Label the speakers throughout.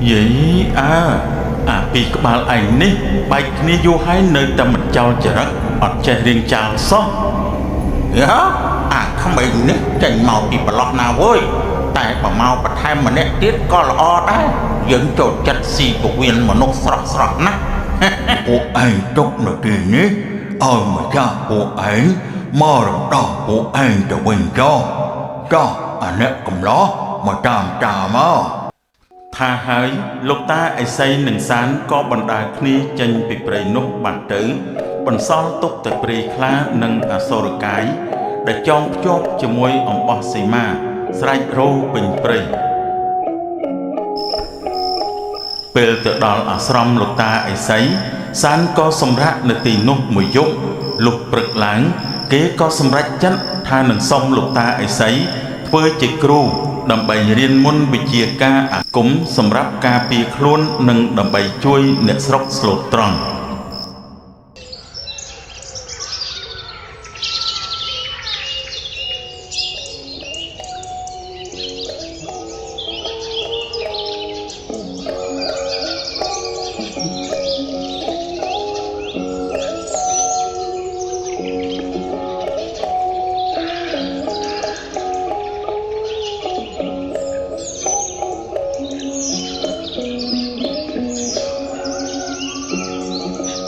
Speaker 1: យីអាពីក្បាលឯងនេះបែកគ្នាយូរហើយនៅតែមិនចោលចរិតអត់ចេះរៀងចាលសោះ
Speaker 2: យ៉ាអាក្មេងនេះចេញមកពីប្រឡោះណាវើយតែបើមកបន្ថែមម្នាក់ទៀតក៏ល្អដែរយើងចូលចិត្តស៊ីពវៀនមនុស្សស្រស់ណាស់
Speaker 3: ពួកឯងទុកនៅទីនេះឲ្យម្ចាស់ពួកឯងមករំដោះពួកឯងទៅវិញចុះអាអ្នកកំឡោះមកតាមមក
Speaker 1: ថាហើយលោកតាឥសីនិងសានក៏បណ្ដាលគ្នាចេញពីព្រៃនោះបានទៅបន្សល់ទុកតែព្រៃខ្លានិងអសុរកាយដែលចងភ្ជាប់ជាមួយអំបោះសីមាស្រែករោពេញព្រៃពេលទៅដល់អាស្រមលោកតាឥសីសានក៏សម្រាកនៅទីនោះមួយយប់លុះព្រឹកឡើងគេក៏សម្រេចចិត្តថានឹងសុំលោកតាឥសីធ្វើជាគ្រូដើម្បីរៀនមុនវិជ្ជាការអាគមសម្រាប់ការពារខ្លួននិងដើម្បីជួយអ្នកស្រុកស្លូតត្រង់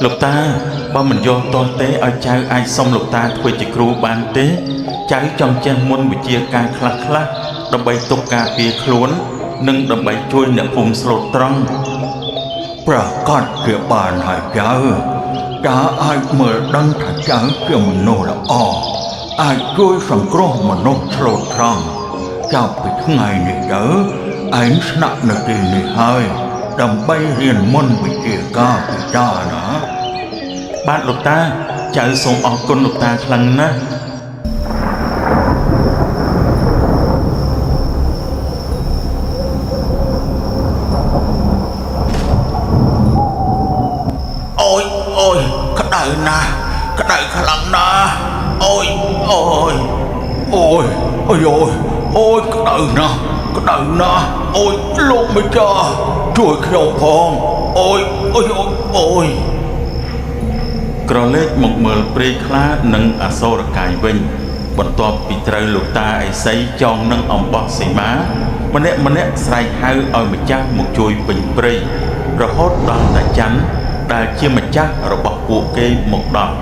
Speaker 1: លោកតាបើមិនយកទាស់ទេឲ្យចៅអាចសុំលោកតាធ្វើជាគ្រូបានទេចៅចង់ចេះមុនវិជ្ជាការខ្លះដើម្បីទុកការពារខ្លួននិងដើម្បីជួយអ្នកភូមិស្លូតត្រង់
Speaker 3: ប្រកាសជាបានហើយចៅអាចមើលដឹងថាចៅជាមនុស្សល្អអាចជួយសង្គ្រោះមនុស្សស្លូតត្រង់ចាប់ពីថ្ងៃនេះទៅឯងស្នាក់នៅទីនេះហើយដើម្បីរៀនមុនវិជ្ជាការពិចារណា
Speaker 1: បាទលោកតាចៅសូមអរគុណលោកតាខ្លាំងណាស់
Speaker 2: អូយក្តៅណាស់ក្តៅខ្លាំងណាស់អូយក្តៅណាស់អូយលោកម្ចាស់ជួយខ្ញុំផងអូយ
Speaker 1: ក្រឡេកមកមើលព្រៃខ្លានិងអសូរកាយវិញបន្ទាប់ពីត្រូវលោកតាឥសីចងនឹងអំបោះសីមាម្នាក់ស្រែកហៅឲ្យម្ចាស់មកជួយពេញព្រៃរហូតដល់តាច័ន្ទដែលជាម្ចាស់របស់ពួកគេមកដល់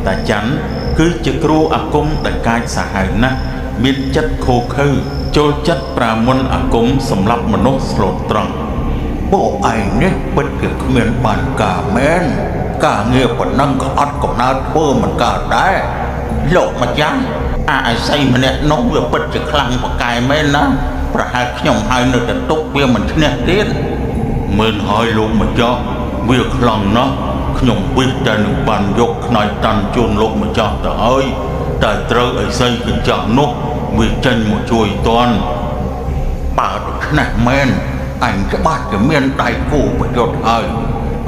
Speaker 1: តាច័ន្ទគឺជាគ្រូអាគមដែលកាចសាហាវណាស់មានចិត្តខូខើចូលចិត្តប្រាមន់អាគមសម្រាប់មនុស្សស្លូតត្រង់
Speaker 3: ពួកឯងនេះពិតជាគ្មានបានការមែនការងារប៉ុណ្ណឹងក៏អត់កំណើតធ្វើមិនកើតដែរ
Speaker 2: លោកម្ចាស់អាឥសីម្នាក់នោះវាពិតជាខ្លាំងប្រកែមែនណាប្រហែលខ្ញុំហើយនៅតែទុកវាមិនឈ្នះទៀត
Speaker 3: មើលហើយលោកម្ចាស់វាខ្លាំងណាស់ខ្ញុំវិតតែនឹងបានយកខ្នើយតាន់ជូនលោកម្ចាស់ទៅហើយតែត្រូវឥសីកញ្ចាស់នោះវាចេញមកជួយតាន់បើដូច្នេះមែនអញច្បាស់ជាមានដៃគូប្រយុទ្ធហើយ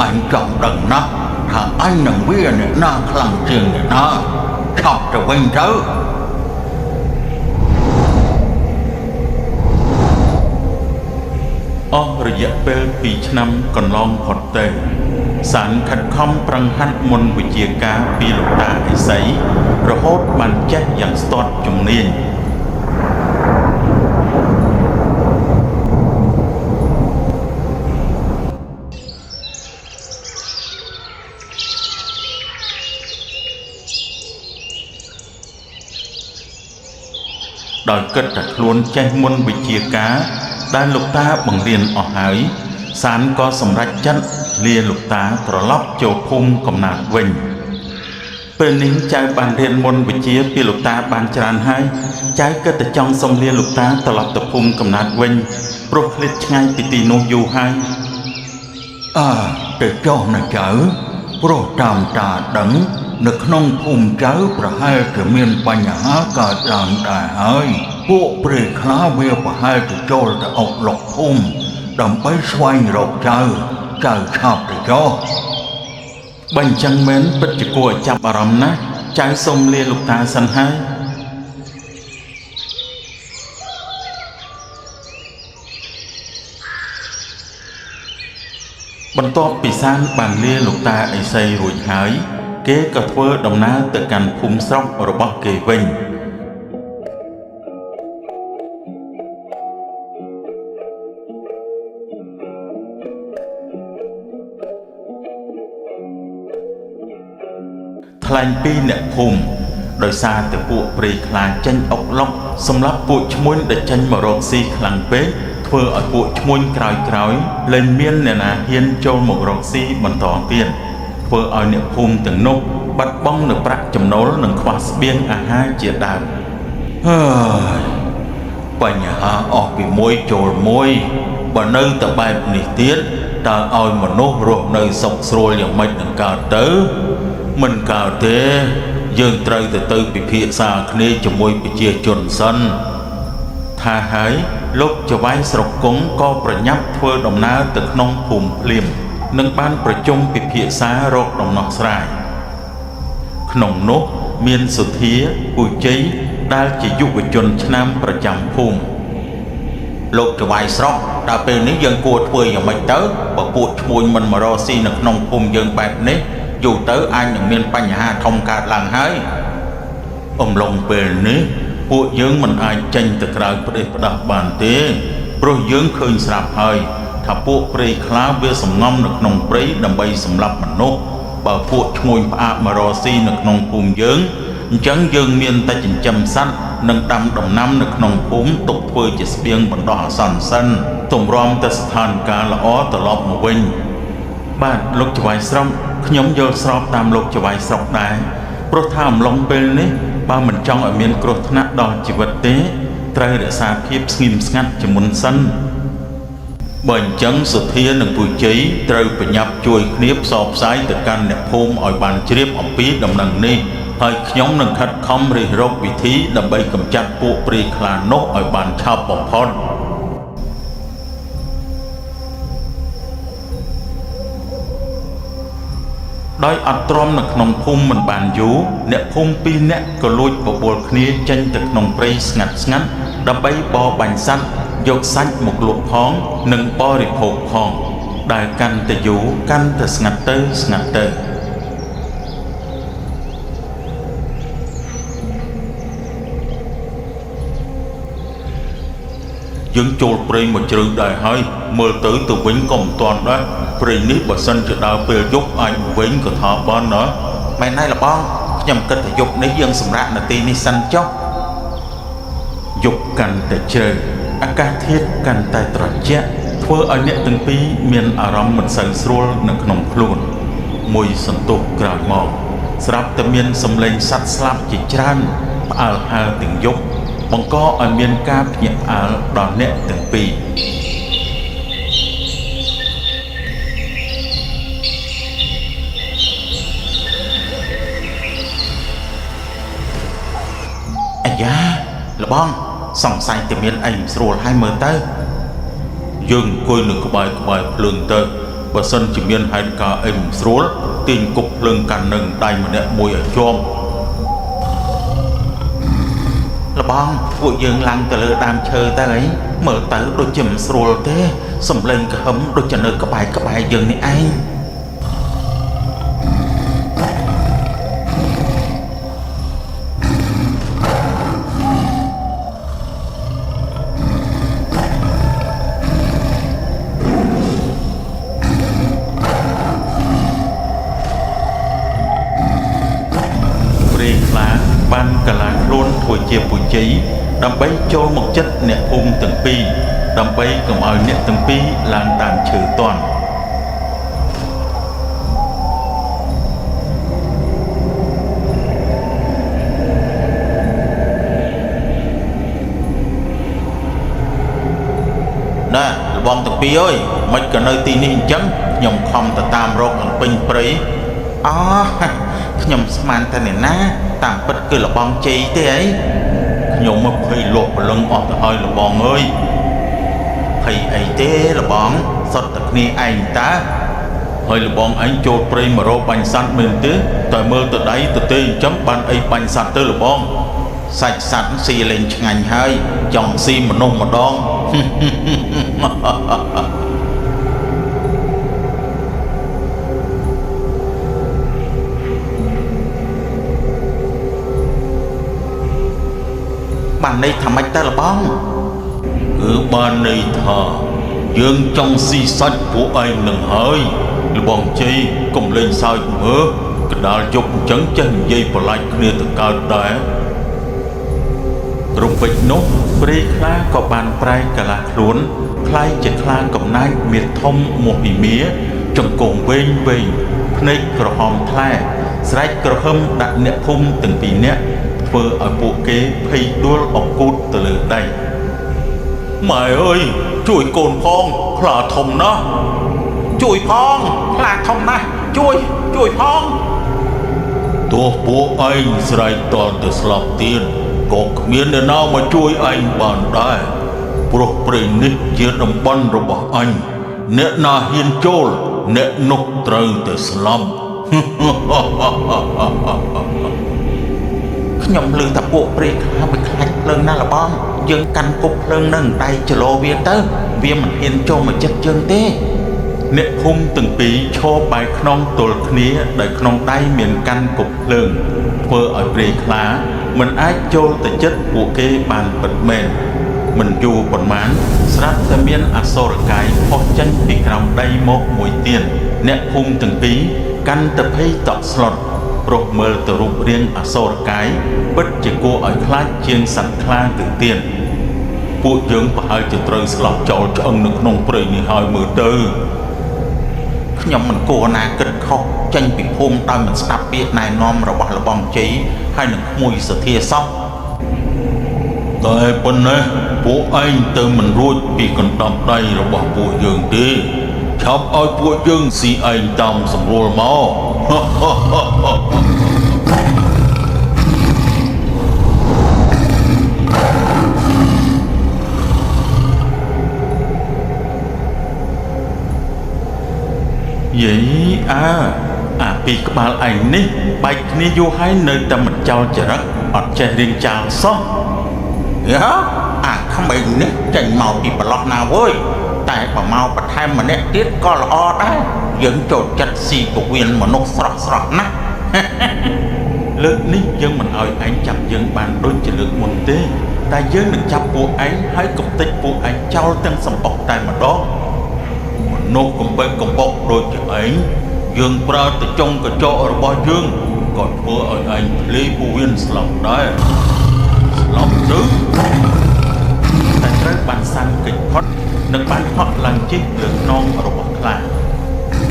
Speaker 3: អញចង់ដឹងណាស់ថាអញនឹងវាអ្នកណាខ្លាំងជាងអ្នកណាឆប់ទៅវិញទៅ
Speaker 1: អស់រយៈពេល2ឆ្នាំកន្លងផុតទៅសានខិតខំប្រឹងហាត់មុនវិជ្ជាការពីលោកតាឥសីរហូតបានចេះយ៉ាងស្ទាត់ជំនាញដោយគិតថាខ្លួនចេះមុនវិជ្ជាការដែលលោកតាបង្រៀនអស់ហើយសានក៏សម្រេចចិត្តលាលោកតាត្រឡប់ចូលភូមិកំណើតវិញពេលនេះចៅបានរៀនមុនវិជ្ជាពីលោកតាបានច្រើនហើយចៅគិតតែចង់សុំលាលោកតាត្រឡប់ទៅភូមិកំណើតវិញព្រោះឃ្លាតឆ្ងាយពីទីនោះយូរហើយ
Speaker 3: ទៅចុះណាចៅព្រោះតាមតាដឹងនៅក្នុងភូមិចៅប្រហែលជាមានបញ្ហាកើតឡើងដែរហើយពួកព្រៃខ្លាវាប្រហែលจะចូលទៅអុកលុកភូមិដើម្បីស្វែងរកចៅឆាប់ទៅចុះ
Speaker 1: បើអញ្ចឹងមែនពិតជាគួរឲ្យចាប់អារម្មណ៍ណាស់ចៅសូមលាលោកតាសិនហើយ បន្ទាប់ពីសានបានលាលោកតាឥសីរួចហើយគេក៏ធ្វើដំណើរទៅកាន់ភូមិស្រុករបស់គេវិញថ្លែងពីអ្នកភូមិដោយសារតែពួកព្រៃខ្លាចេញអុកឡុកសម្រាប់ពួកឈ្មួញដែលចេញមករកស៊ីខ្លាំងពេកធ្វើឲ្យពួកឈ្មួញក្រោយលែងមានអ្នកណាហ៊ានចូលមករកស៊ីបន្តទៀតធ្វើឲ្យអ្នកភូមិទាំងនោះបាត់បង់នូវប្រាក់ចំណូលនិងខ្វះស្បៀងអាហារជាដើមហើយបញ្ហាអស់ពីមួយចូលមួយបើនៅតែបែបនេះទៀតតើឲ្យមនុស្សរស់នៅសុខស្រួលយ៉ាងម៉េចនឹងកើតទៅមិនកើតទេយើងត្រូវទៅពិភាក្សាគ្នាជាមួយប្រជាជនសិនថាហើយលោកចៅហ្វាយស្រុកគង់ក៏ប្រញាប់ធ្វើដំណើរទៅក្នុងភូមិភ្លាមនិងបានប្រជុំពិភាក្សាររកដំណោះស្រាយក្នុងនោះមានសុធាពូជ័យដែលជាយុវជនឆ្នាំប្រចាំភូមិ
Speaker 2: លោកចៅហ្វាយស្រុកដល់ពេលនេះយើងគួរធ្វើយ៉ាងម៉េចទៅបើពួកឈ្មួញមិនមករកស៊ីនៅក្នុងភូមិយើងបែបនេះយូរទៅអាចនឹងមានបញ្ហាធំកើតឡើងហើយ
Speaker 1: អំឡុងពេលនេះពួកយើងមិនអាចចេញទៅក្រៅប្រទេសផ្ដាស់បានទេព្រោះយើងឃើញស្រាប់ហើយថាពួកព្រៃខ្លាវាសំងំនៅក្នុងព្រៃដើម្បីសម្លាប់មនុស្សបើពួកឈ្មួញផ្អាកមករកស៊ីនៅក្នុងភូមិយើងអញ្ចឹងយើងមានតែចិញ្ចឹមសត្វនិងដាំដំណាំនៅក្នុងភូមិទុកធ្វើជាស្បៀងបណ្ដោះអាសន្នសិនទម្រាំតែស្ថានភាពល្អត្រឡប់មកវិញបាទលោកចៅហ្វាយស្រុកខ្ញុំយល់ស្របតាមលោកចៅហ្វាយស្រុកដែរព្រោះថាអំឡុងពេលនេះបើមិនចង់ឲ្យមានគ្រោះថ្នាក់ដល់ជីវិតទេត្រូវរក្សាភាពស្ងៀមស្ងាត់ជាមុនសិនបើអញ្ចឹងសុធានិងពូជ័យត្រូវប្រញាប់ជួយគ្នាផ្សព្វផ្សាយទៅកាន់អ្នកភូមិឲ្យបានជ្រាបអំពីដំណឹងនេះហើយខ្ញុំនឹងខិតខំរិះរកវិធីដើម្បីកម្ចាត់ពួកព្រៃខ្លានោះឲ្យបានឆាប់បំផុតដោយអត់ទ្រាំនៅក្នុងភូមិមិនបានយូរអ្នកភូមិ2នាក់ក៏លួចបបួលគ្នាចេញទៅក្នុងព្រៃស្ងាត់ដើម្បីបរបាញ់សត្វយកសាច់មកលក់ផងនិងបរិភោគផងដែលកាន់តែយូរកាន់តែស្ងាត់ទៅយើងចូលព្រៃមកជ្រៅដែរហើយមើលទៅវិញក៏មិនទាន់ដែរព្រៃនេះបើសិនជាដើរពេលយប់អាចវិញក៏ថាបានណា
Speaker 2: មែនហើយលបងខ្ញុំគិតថាយប់នេះយើងសម្រាកនៅទីនេះសិនចុះ
Speaker 1: យប់កាន់តែជ្រៅអាកាសធាតុកាន់តែត្រជាក់ធ្វើឲ្យអ្នកទាំងពីរមានអារម្មណ៍មិនសូវស្រួលនៅក្នុងខ្លួនមួយសន្ទុះក្រោយមកស្រាប់តែមានសំឡេងសត្វស្លាប់ជាច្រើនផ្អើលហើរទាំងយប់បង្កឲ្យមានការភ្ញាក់ផ្អើលដល់អ្នកទាំងពីរ
Speaker 2: អាយ៉ាលបងសង្ស័យតែមានអីមិនស្រួលហើយមើលទៅ
Speaker 1: យើងអង្គុយនៅក្បែរភ្លើងទៅបើសិនជាមានហេតុការណ៍អីមិនស្រួលទាញគប់ភ្លើងកាន់នឹងដៃម្នាក់មួយឲ្យជាប់
Speaker 2: លបងពួកយើងឡើងទៅលើដើមឈើទៅអីមើលទៅដូចជាមិនស្រួលទេសំឡេងក្ហឹមដូចជានៅក្បែរយើងនេះឯង
Speaker 1: បានកលាខ្លួនធ្វើជាពូជ័យដើម្បីចូលមកចិត្តអ្នកភូមិទាំងពីរដើម្បីកុំឲ្យអ្នកទាំងពីរឡើងដើមឈើទាន់
Speaker 2: ណែលបងទាំងពីរអើយមិនក៏នៅទីនេះអញ្ចឹងខ្ញុំខំទៅតាមរកនឹងពេញព្រៃអូខ្ញុំស្មានតែអ្នកណាតាមពិតគឺលបងជ័យទេអី
Speaker 1: ខ្ញុំមកភ័យលក់ព្រលឹងអស់ទៅហើយលបងអើយ
Speaker 2: ភ័យអីទេលបងសុទ្ធតែគ្នាឯងតើ
Speaker 1: ហើយលបងឯងចូលព្រៃមករកបាញ់សត្វមែនទេតែមើលទៅដៃទៅទេអញ្ចឹងបានអីបាញ់សត្វទៅលបង
Speaker 2: សាច់សត្វស៊ីលេងឆ្ងាញ់ហើយចង់ស៊ីមនុស្សម្ដង បានន័យថាម៉េចទៅលបង
Speaker 3: គឺបានន័យថាយើងចង់ស៊ីសាច់ពួកឯងនឹងហើយលបងជ័យកុំលេងសើចមើលកណ្ដាលយប់អញ្ចឹងចេះនិយាយប្រឡាច់គ្នាទៅកើតដែរ
Speaker 1: រំពេចនោះព្រៃខ្លាក៏បានប្រែកាឡាខ្លួនคล้ายជាខ្លាកំណាចមានធំមោះពីមៀចង្គង់វែងវែងភ្នែកក្រហមថ្លាស្រែកក្រហឹមដាក់អ្នកភូមិទាំងពីរនាក់ធ្វើឲ្យពួកគេភ័យដួលអង្កូតទៅលើដី
Speaker 3: ម៉ែអើយជួយកូនផងខ្លាធំណាស់
Speaker 2: ជួយផងខ្លាធំណាស់ជួយផង
Speaker 3: ទោះពួកឯងស្រែកតល់ទៅស្លាប់ទៀតក៏គ្មានអ្នកណាមកជួយឯងបានដែរព្រោះព្រៃនេះជាតំបន់របស់អញអ្នកណាហ៊ានចូលអ្នកនោះត្រូវតែស្លាប់
Speaker 2: ខ្ញុំឮថាពួកព្រៃខ្លាវាខ្លាចភ្លើងណាស់លបងយើងកាន់គប់ភ្លើងនឹងដៃចលោវាទៅវាមិនហ៊ានចូលមកចិត្តយើងទេ
Speaker 1: អ្នកភូមិទាំងពីរឈរបែរខ្នងទល់គ្នាដោយក្នុងដៃមានកាន់គប់ភ្លើងធ្វើឲ្យព្រៃខ្លាមិនអាចចូលទៅជិតពួកគេបានពិតមែនមិនយូរប៉ុន្មានស្រាប់តែមានអសូរកាយផុសចេញពីក្រោមដីមកមួយទៀតអ្នកភូមិទាំងពីរកាន់តែភ័យតក់ស្លុតព្រោះមើលទៅរូបរាងអសូរកាយពិតជាគួរឲ្យខ្លាចជាងសត្វខ្លាទៅទៀតពួកយើងប្រហែលជាត្រូវស្លាប់ចោលឆ្អឹងនៅក្នុងព្រៃនេះហើយមើលទៅ
Speaker 2: ខ្ញុំមិនគួរណាគិតខុសចេញពីភូមិដោយមិនស្ដាប់ពាក្យណែនាំរបស់លបងជ័យហើយនឹងក្មួយសទ្ធាសោះ
Speaker 3: តែប៉ុណ្ណេះពួកឯងទៅមិនរួចពីកណ្ដាប់ដៃរបស់ពួកយើងទេឆាប់ឲ្យពួកយើងស៊ីឯងតាមសម្រួលមក
Speaker 1: យីអាពីក្បាលឯងនេះបែកគ្នាយូរហើយនៅតែមិនចោលចរិតអត់ចេះរៀងចាលសោះ
Speaker 2: យ៉ាអាក្មេងនេះចេញមកពីប្រឡោះណាវើយតែបើមកបន្ថែមម្នាក់ទៀតក៏ល្អដែរយើងចូលចិត្តស៊ីពវៀនមនុស្សស្រស់ណាស់
Speaker 1: លើកនេះយើងមិនឲ្យឯងចាប់យើងបានដូចជាលើកមុនទេតែយើងនឹងចាប់ពួកឯងហើយកំទេចពួកឯងចោលទាំងសម្បុកតែម្ដង
Speaker 3: មនុស្សកំបែកកំបុកដូចជាឯងយើងប្រើទៅចុងកញ្ចក់របស់យើងក៏ធ្វើឲ្យឯងភ្លេពវៀនស្លាប់ដែរស្លាប់ទៅ
Speaker 1: តែត្រូវបានសាន់កិច្ចផុតនិងបានហក់ឡើងជិះលើខ្នងរបស់ខ្លា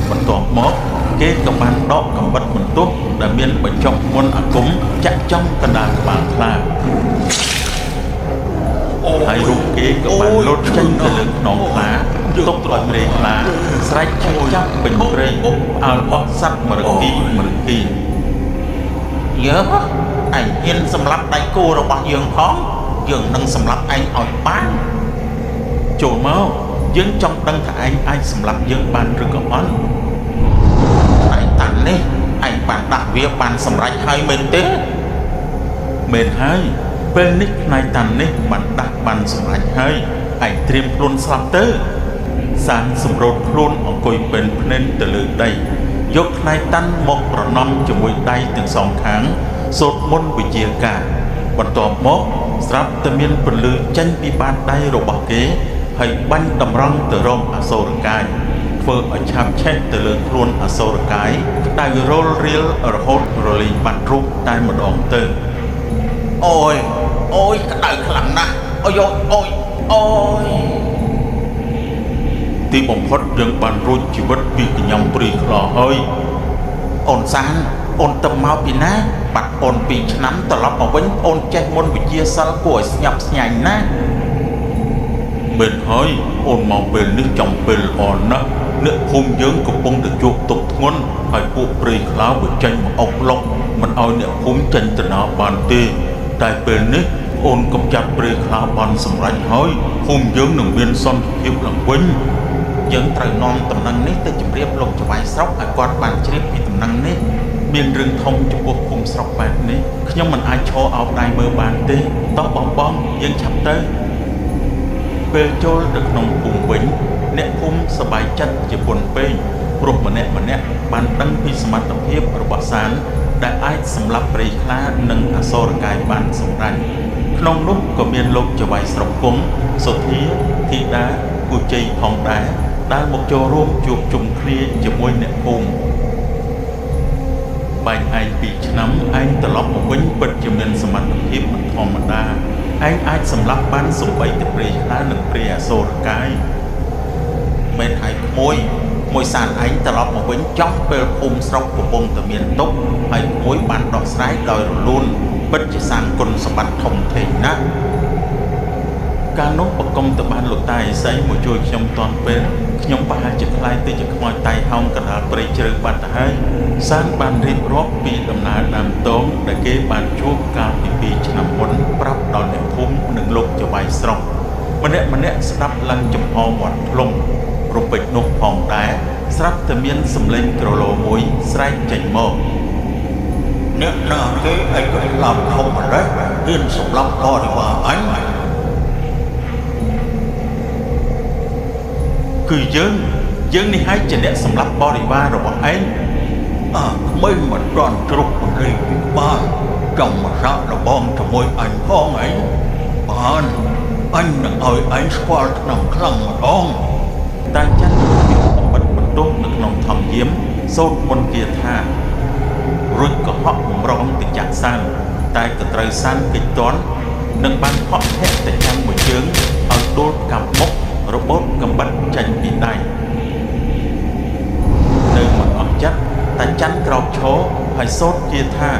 Speaker 1: បន្ទាប់មកគេក៏បានដកកំបិតបន្ទោះដែលមានបញ្ចុកមុនអាគមចាក់ចំកណ្ដាលក្បាលខ្លាហើយរូបគេក៏បានលោតចេញទៅលើខ្នងខ្លាទុកឲ្យព្រៃខ្លាស្រែកឈឺចាប់ពេញព្រៃឲ្យអស់សត្វមរគី
Speaker 2: យើអញហ៊ានសម្លាប់ដៃគូរបស់យើងផងយើងនឹងសម្លាប់ឯងឲ្យបាន
Speaker 1: ចូលមកយើងចង់ដឹងថាឯងអាចសម្លាប់យើងបានឬក៏អត់
Speaker 2: តែតាំងនេះឯងបានដាក់វាបានសម្រេចហើយមែនទេ
Speaker 1: មែនហើយពេលនេះផ្នែកតាន់នេះបានដាស់បានសម្រេចហើយឯងត្រៀមខ្លួនស្លាប់ទៅសានសម្រូតខ្លួនអង្គុយពេនភ្នែនទៅលើដីយកផ្នែកតាន់មកប្រណំជាមួយដៃទាំងសងខាងសូត្រមន្តវិជាការបន្ទាប់មកស្រាប់តែមានពន្លឺចេញពីបាតដៃរបស់គេហើយបាញ់តម្រង់ទៅរកអសូរកាយធ្វើឲ្យឆាបឆេះទៅលើខ្លួនអសូរកាយក្តៅរលរៀលរហូតរលីងបាត់រូបតែម្ដងទៅ
Speaker 2: អូយក្តៅខ្លាំងណាស់អូយ
Speaker 3: ទីបំផុតយើងបានរួចជីវិតពីកញ្ញាំព្រីខ្លាហើយ
Speaker 2: អូនសានអូនទៅមកពីណាបាត់អូន2ឆ្នាំត្រឡប់មកវិញអូនចេះមន្តវិជាសិលគួរឲ្យស្ញប់ស្ញែងណាស់
Speaker 3: មែនហើយអូនមកពេលនេះចំពេលល្អណាស់អ្នកភូមិយើងកំពុងតែជួបទុក្ខធ្ងន់ហើយពួកព្រៃខ្លាវាចេញមកអុកឡុកមិនឲ្យអ្នកភូមិចេញទៅណាបានទេតែពេលនេះអូនកំចាត់ព្រៃខ្លាបានសម្រេចហើយភូមិយើងនឹងមានសន្តិភាពឡើងវិញ
Speaker 2: យើងត្រូវនាំដំណឹងនេះទៅជម្រាបលោកចៅហ្វាយស្រុកឲ្យគាត់បានជ្រាបពីដំណឹងនេះ
Speaker 1: មានរឿងធំចំពោះភូមិស្រុកបែបនេះខ្ញុំមិនអាចឈរអោបដៃមើលបានទេតោះបងយើងឆាប់ទៅពេលចូលទៅក្នុងភូមិវិញអ្នកភូមិសប្បាយចិត្តជាពន់ពេកព្រោះម្នាក់បានដឹងពីសមត្ថភាពរបស់សានដែលអាចសម្លាប់ព្រៃខ្លានិងអសូរកាយបានសម្រេច ក្នុងនោះក៏មានលោកចៅហ្វាយស្រុកគង់សុធាធីតាគូជ័យផងដែរដែលមកចូលរួមជួបជុំគ្នាជាមួយអ្នកភូមិបែកឯង2ឆ្នាំឯងត្រឡប់មកវិញពិតជាមានសមត្ថភាពមិនធម្មតាឯងអាចសម្លាប់បានសំបីតែព្រាយឆ្លានិងព្រាយអសូរកាយ
Speaker 2: មិនហើយក្មួយសានឯងត្រឡប់មកវិញចង់ពេលភូមិស្រុកកំពុងតែមានទុក្ខហើយក្មួយបានដោះស្រាយដោយរលូនពិតជាសានគុណសម្បត្តិធំធេងណាស់
Speaker 1: កាលនោះបកុំទៅបានលោកតាឥសីមកជួយខ្ញុំតាន់ពេលខ្ញុំប្រហែលជាខ្លាយទៅជាខ្មោចតៃហោងកណ្ដាលព្រៃជ្រៅបាត់ទៅហើយសានបានរៀបរាប់ពីដំណើរដើមតងដែលគេបានជួបកាលពី2ឆ្នាំមុនប្រាប់ដល់អ្នកភូមិនិងលោកចៅហ្វាយស្រុកម្នាក់ស្ដាប់ឡើងចំហមាត់ភ្លុំរំពេចនោះផងដែរស្រាប់តែមានសំឡេងក្រឡមួយស្រែកចេញមក
Speaker 2: អ្នកណាគេឯងក៏ឡាប់ធំម្ល៉េះហ៊ានសម្លាប់បរិវារអញ
Speaker 1: គឺយើងនេះហើយជាអ្នកសម្លាប់បរិវាររបស់ឯង
Speaker 2: ក្មេងមិនទាន់ជ្រុកពន្លឺពីក្បាលចង់មកសាកល្បងជាមួយអញផងអីបានអញនឹងឲ្យឯងស្គាល់ក្នុងខ្លាំងម្ដង
Speaker 1: តាចាន់ពីអំបិតបន្ទោសនៅក្នុងធម្មយាមសូត្រមន្តគាថារួចក៏ហក់បំរុងទៅចាក់សានតែក៏ត្រូវសានកិច្ចតន់និងបានហក់ធាក់ទៅចាំមួយជើងឲ្យដួលកាប់មុខរបូតកំបិតចេញពីដៃនៅមិនអស់ចិត្តតាច័ន្ទក្រោកឈរហើយសូត្រគាថា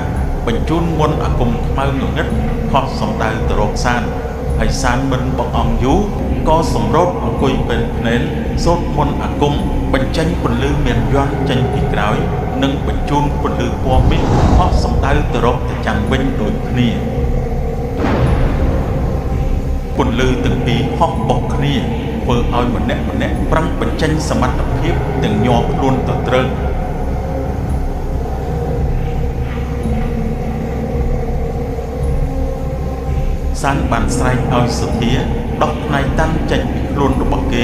Speaker 1: បញ្ជូនមុនអាគមខ្មៅងងឹតខុសសំដៅទៅរកសានហើយសានមិនបងអង្គយូរក៏សម្រត់អង្គុយពេនភ្នែនសូត្រមុនអាគមបញ្ចេញពន្លឺមានយន្តចេញពីក្រោយនិងបញ្ជូនពន្លឺពណ៌មាសខុសសំដៅទៅរកតាច័ន្ទវិញដូចគ្នាពន្លឺទាំងពីរហោះបុកគ្នាធ្វើឲ្យម្នាក់ប្រឹងបញ្ចេញសមត្ថភាពទាំងញ័រខ្លួនទៅត្រូវ សានបានស្រែកឲ្យសុធាដោះផ្នែកតាន់ចេញពីខ្លួនរបស់គេ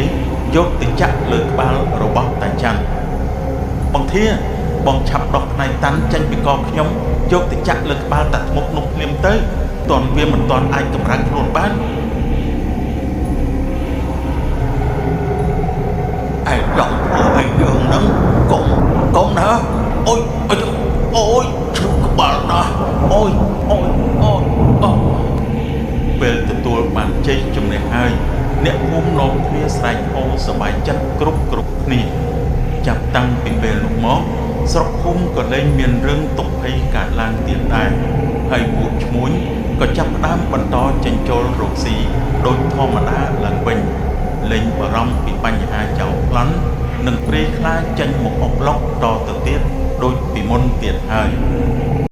Speaker 1: យកទៅចាក់លើក្បាលរបស់តាច័ន្ទបងធាបងឆាប់ដោះផ្នែកតាន់ចេញពីកខ្ញុំយកទៅចាក់លើក្បាលតាធ្មប់នោះភ្លាមទៅតន់វាមិនតន់អាចកម្រាំងខ្លួនបាន
Speaker 2: ឯងចង់ធ្វើឲ្យយើងនឹងកុំណាអូយជ្រុះក្បាលណាអូយ
Speaker 1: ពេលទទួលបានជ័យជំនះហើយអ្នកភូមិនាំគ្នាស្រែកហូសប្បាយចិត្តគ្រប់គ្នាចាប់តាំងពីពេលនោះមកស្រុកភូមិក៏លែងមានរឿងទុក្ខភ័យកើតឡើងទៀតដែរហើយពួកឈ្មួញក៏ចាប់ផ្ដើមបន្តចិញ្ចូលរកស៊ីដោយធម្មតាឡើងវិញលែងបារម្ភពីបញ្ហាចោរប្លន់និងព្រាយខ្លាចចេញមកអុកឡុកតទៅទៀតដូចពីមុនទៀតហើយ